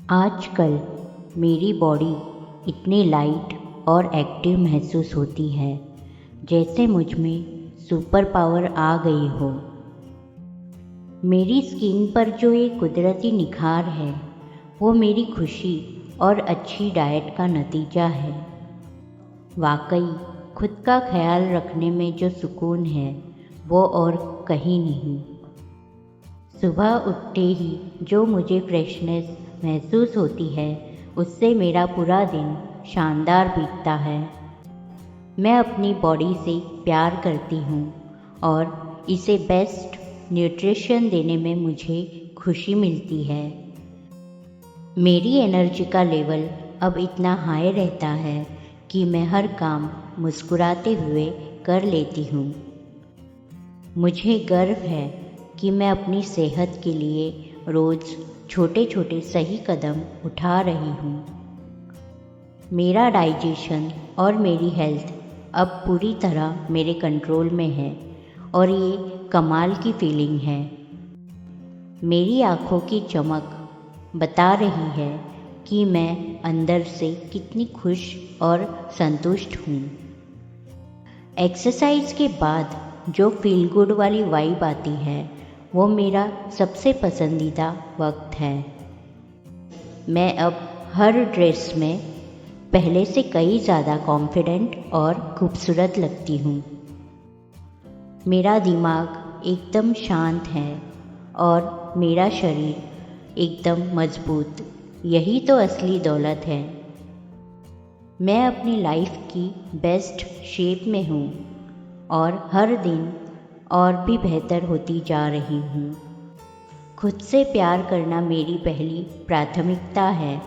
आजकल मेरी बॉडी इतनी लाइट और एक्टिव महसूस होती है जैसे मुझ में सुपर पावर आ गई हो। मेरी स्किन पर जो ये कुदरती निखार है वो मेरी खुशी और अच्छी डाइट का नतीजा है। वाकई खुद का ख्याल रखने में जो सुकून है वो और कहीं नहीं। सुबह उठते ही जो मुझे फ्रेशनेस महसूस होती है उससे मेरा पूरा दिन शानदार बीतता है। मैं अपनी बॉडी से प्यार करती हूँ और इसे बेस्ट न्यूट्रिशन देने में मुझे खुशी मिलती है। मेरी एनर्जी का लेवल अब इतना हाई रहता है कि मैं हर काम मुस्कुराते हुए कर लेती हूँ। मुझे गर्व है कि मैं अपनी सेहत के लिए रोज़ छोटे छोटे सही कदम उठा रही हूँ। मेरा डाइजेशन और मेरी हेल्थ अब पूरी तरह मेरे कंट्रोल में है और ये कमाल की फीलिंग है। मेरी आँखों की चमक बता रही है कि मैं अंदर से कितनी खुश और संतुष्ट हूँ। एक्सरसाइज के बाद जो फील गुड वाली वाइब आती है वो मेरा सबसे पसंदीदा वक्त है। मैं अब हर ड्रेस में पहले से कई ज़्यादा कॉन्फिडेंट और खूबसूरत लगती हूँ। मेरा दिमाग एकदम शांत है और मेरा शरीर एकदम मजबूत। यही तो असली दौलत है। मैं अपनी लाइफ की बेस्ट शेप में हूँ और हर दिन और भी बेहतर होती जा रही हूँ। खुद से प्यार करना मेरी पहली प्राथमिकता है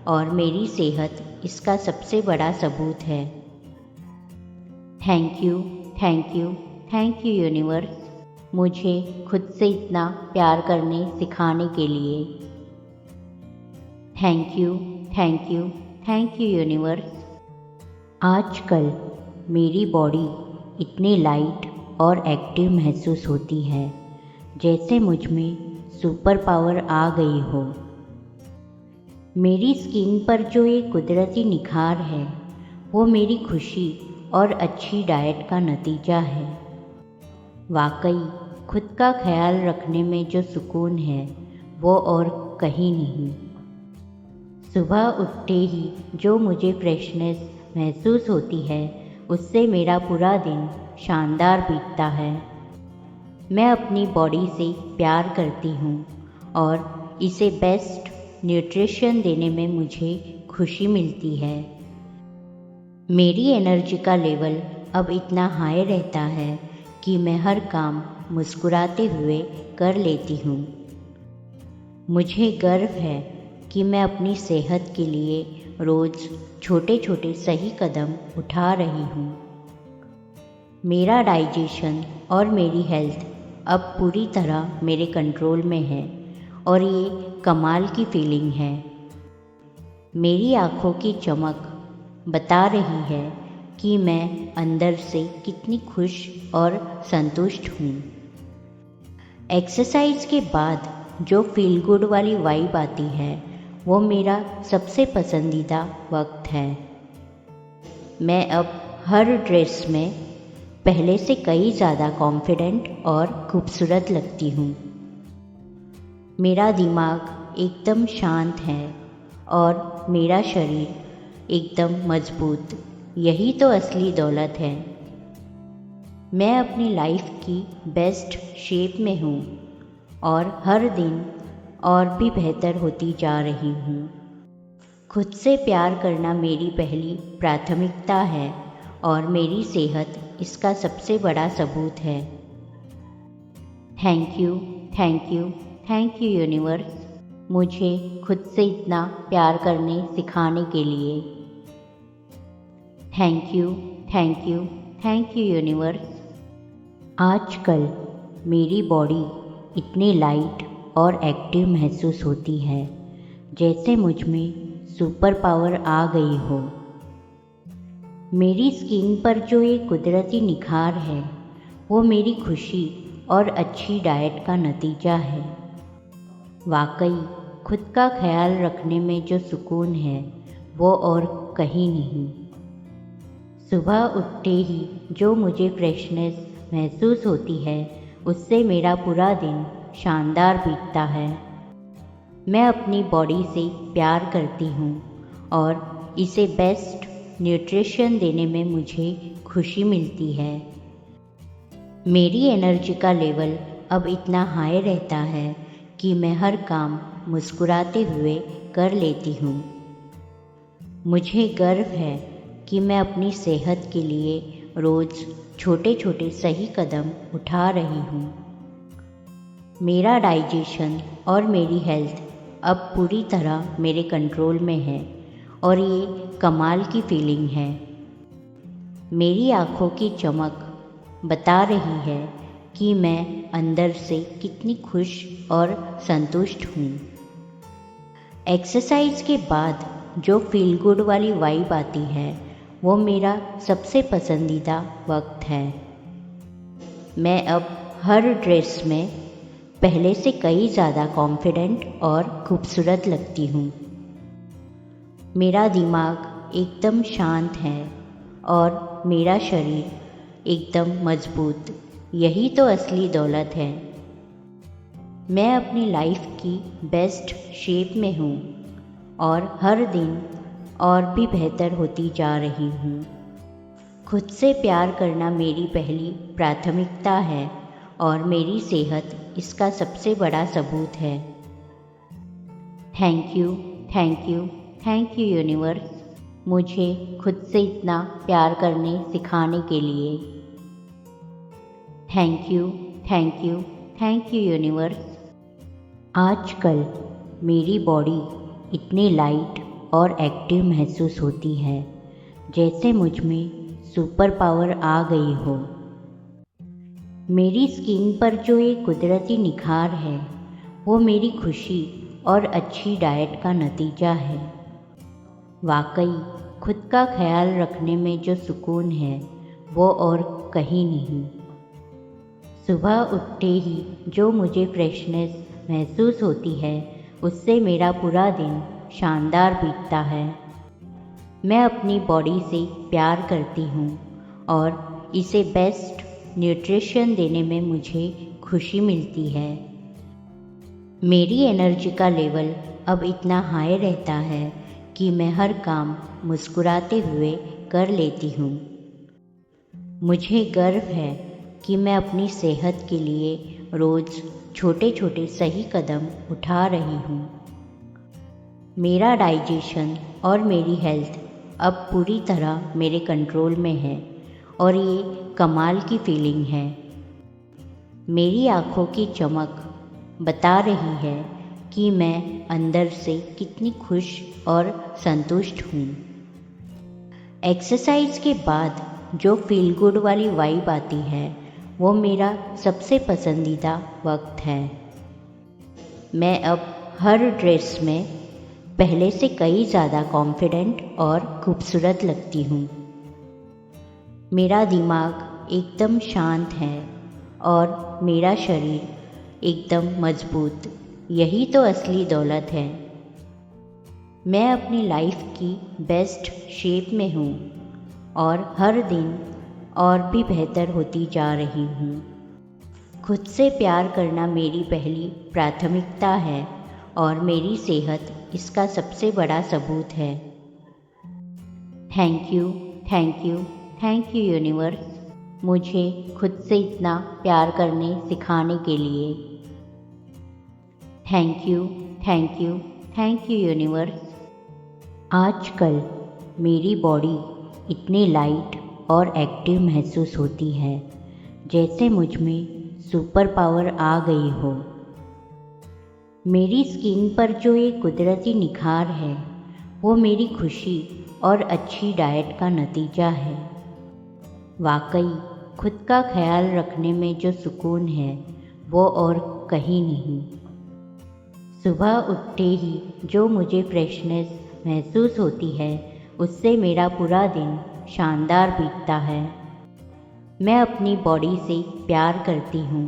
और मेरी सेहत इसका सबसे बड़ा सबूत है। Thank you, thank you, thank you universe, मुझे खुद से इतना प्यार करने सिखाने के लिए। Thank you, thank you, thank you universe. आजकल मेरी बॉडी इतनी लाइट और एक्टिव महसूस होती है जैसे मुझ में सुपर पावर आ गई हो। मेरी स्किन पर जो ये कुदरती निखार है वो मेरी खुशी और अच्छी डाइट का नतीजा है। वाकई खुद का ख्याल रखने में जो सुकून है वो और कहीं नहीं। सुबह उठते ही जो मुझे फ्रेशनेस महसूस होती है उससे मेरा पूरा दिन शानदार बीतता है। मैं अपनी बॉडी से प्यार करती हूँ और इसे बेस्ट न्यूट्रिशन देने में मुझे खुशी मिलती है। मेरी एनर्जी का लेवल अब इतना हाई रहता है कि मैं हर काम मुस्कुराते हुए कर लेती हूँ। मुझे गर्व है कि मैं अपनी सेहत के लिए रोज़ छोटे छोटे सही कदम उठा रही हूँ। मेरा डाइजेशन और मेरी हेल्थ अब पूरी तरह मेरे कंट्रोल में है और ये कमाल की फीलिंग है। मेरी आँखों की चमक बता रही है कि मैं अंदर से कितनी खुश और संतुष्ट हूँ। एक्सरसाइज के बाद जो फील गुड वाली वाइब आती है वो मेरा सबसे पसंदीदा वक्त है। मैं अब हर ड्रेस में पहले से कई ज़्यादा कॉन्फिडेंट और खूबसूरत लगती हूँ। मेरा दिमाग एकदम शांत है और मेरा शरीर एकदम मजबूत। यही तो असली दौलत है। मैं अपनी लाइफ की बेस्ट शेप में हूँ और हर दिन और भी बेहतर होती जा रही हूँ। खुद से प्यार करना मेरी पहली प्राथमिकता है और मेरी सेहत इसका सबसे बड़ा सबूत है। Thank you, thank you, thank you universe, मुझे खुद से इतना प्यार करने सिखाने के लिए। Thank you, thank you, thank you universe. आजकल मेरी बॉडी इतनी लाइट और एक्टिव महसूस होती है जैसे मुझ में सुपर पावर आ गई हो। मेरी स्किन पर जो ये कुदरती निखार है वो मेरी खुशी और अच्छी डाइट का नतीजा है। वाकई खुद का ख्याल रखने में जो सुकून है वो और कहीं नहीं। सुबह उठते ही जो मुझे फ्रेशनेस महसूस होती है उससे मेरा पूरा दिन शानदार बीतता है। मैं अपनी बॉडी से प्यार करती हूँ और इसे बेस्ट न्यूट्रिशन देने में मुझे खुशी मिलती है। मेरी एनर्जी का लेवल अब इतना हाई रहता है कि मैं हर काम मुस्कुराते हुए कर लेती हूँ। मुझे गर्व है कि मैं अपनी सेहत के लिए रोज़ छोटे छोटे सही कदम उठा रही हूँ। मेरा डाइजेशन और मेरी हेल्थ अब पूरी तरह मेरे कंट्रोल में है और ये कमाल की फीलिंग है। मेरी आँखों की चमक बता रही है कि मैं अंदर से कितनी खुश और संतुष्ट हूँ। एक्सरसाइज के बाद जो फील गुड वाली वाइब आती है वो मेरा सबसे पसंदीदा वक्त है। मैं अब हर ड्रेस में पहले से कई ज़्यादा कॉन्फिडेंट और खूबसूरत लगती हूँ। मेरा दिमाग एकदम शांत है और मेरा शरीर एकदम मजबूत। यही तो असली दौलत है। मैं अपनी लाइफ की बेस्ट शेप में हूँ और हर दिन और भी बेहतर होती जा रही हूँ। खुद से प्यार करना मेरी पहली प्राथमिकता है और मेरी सेहत इसका सबसे बड़ा सबूत है। Thank you, thank you, thank you universe, मुझे खुद से इतना प्यार करने सिखाने के लिए। Thank you, thank you, thank you universe. आजकल मेरी बॉडी इतनी लाइट और एक्टिव महसूस होती है जैसे मुझ में सुपर पावर आ गई हो। मेरी स्किन पर जो ये कुदरती निखार है वो मेरी खुशी और अच्छी डाइट का नतीजा है। वाकई खुद का ख्याल रखने में जो सुकून है वो और कहीं नहीं। सुबह उठते ही जो मुझे फ्रेशनेस महसूस होती है उससे मेरा पूरा दिन शानदार बीतता है। मैं अपनी बॉडी से प्यार करती हूँ और इसे बेस्ट न्यूट्रिशन देने में मुझे खुशी मिलती है। मेरी एनर्जी का लेवल अब इतना हाई रहता है कि मैं हर काम मुस्कुराते हुए कर लेती हूँ। मुझे गर्व है कि मैं अपनी सेहत के लिए रोज़ छोटे छोटे सही कदम उठा रही हूँ। मेरा डाइजेशन और मेरी हेल्थ अब पूरी तरह मेरे कंट्रोल में है और ये कमाल की फीलिंग है। मेरी आँखों की चमक बता रही है कि मैं अंदर से कितनी खुश और संतुष्ट हूँ। एक्सरसाइज के बाद जो फील गुड वाली वाइब आती है वो मेरा सबसे पसंदीदा वक्त है। मैं अब हर ड्रेस में पहले से कई ज़्यादा कॉन्फिडेंट और खूबसूरत लगती हूँ। मेरा दिमाग एकदम शांत है और मेरा शरीर एकदम मजबूत। यही तो असली दौलत है। मैं अपनी लाइफ की बेस्ट शेप में हूँ और हर दिन और भी बेहतर होती जा रही हूँ। खुद से प्यार करना मेरी पहली प्राथमिकता है और मेरी सेहत इसका सबसे बड़ा सबूत है। Thank you, thank you, thank you universe, मुझे खुद से इतना प्यार करने सिखाने के लिए। Thank you, thank you, thank you universe. आजकल मेरी बॉडी इतनी लाइट और एक्टिव महसूस होती है जैसे मुझ में सुपर पावर आ गई हो। मेरी स्किन पर जो ये कुदरती निखार है वो मेरी खुशी और अच्छी डाइट का नतीजा है। वाकई खुद का ख्याल रखने में जो सुकून है वो और कहीं नहीं। सुबह उठते ही जो मुझे फ्रेशनेस महसूस होती है उससे मेरा पूरा दिन शानदार बीतता है। मैं अपनी बॉडी से प्यार करती हूँ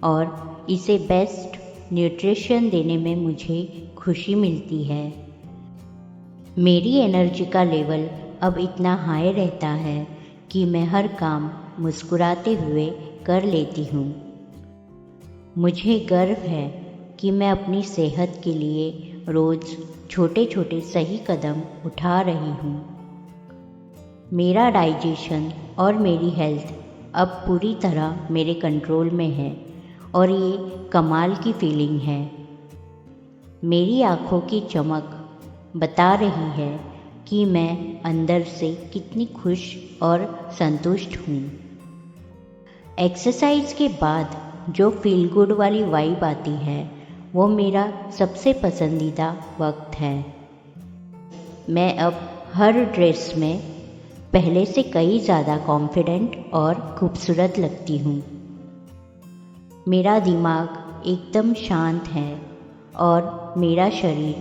और इसे बेस्ट न्यूट्रिशन देने में मुझे खुशी मिलती है। मेरी एनर्जी का लेवल अब इतना हाई रहता है कि मैं हर काम मुस्कुराते हुए कर लेती हूँ। मुझे गर्व है कि मैं अपनी सेहत के लिए रोज़ छोटे छोटे सही कदम उठा रही हूँ। मेरा डाइजेशन और मेरी हेल्थ अब पूरी तरह मेरे कंट्रोल में है और ये कमाल की फीलिंग है। मेरी आँखों की चमक बता रही है कि मैं अंदर से कितनी खुश और संतुष्ट हूँ। एक्सरसाइज के बाद जो फील गुड वाली वाइब आती है वो मेरा सबसे पसंदीदा वक्त है। मैं अब हर ड्रेस में पहले से कई ज़्यादा कॉन्फिडेंट और खूबसूरत लगती हूँ। मेरा दिमाग एकदम शांत है और मेरा शरीर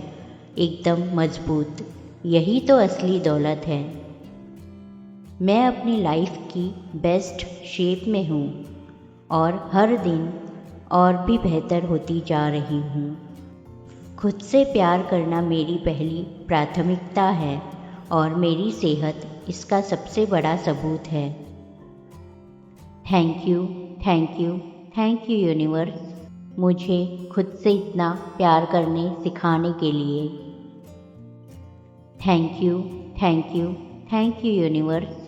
एकदम मजबूत। यही तो असली दौलत है। मैं अपनी लाइफ की बेस्ट शेप में हूँ और हर दिन और भी बेहतर होती जा रही हूँ। खुद से प्यार करना मेरी पहली प्राथमिकता है और मेरी सेहत इसका सबसे बड़ा सबूत है। Thank you, thank you, thank you universe, मुझे खुद से इतना प्यार करने सिखाने के लिए। Thank you, thank you, thank you universe.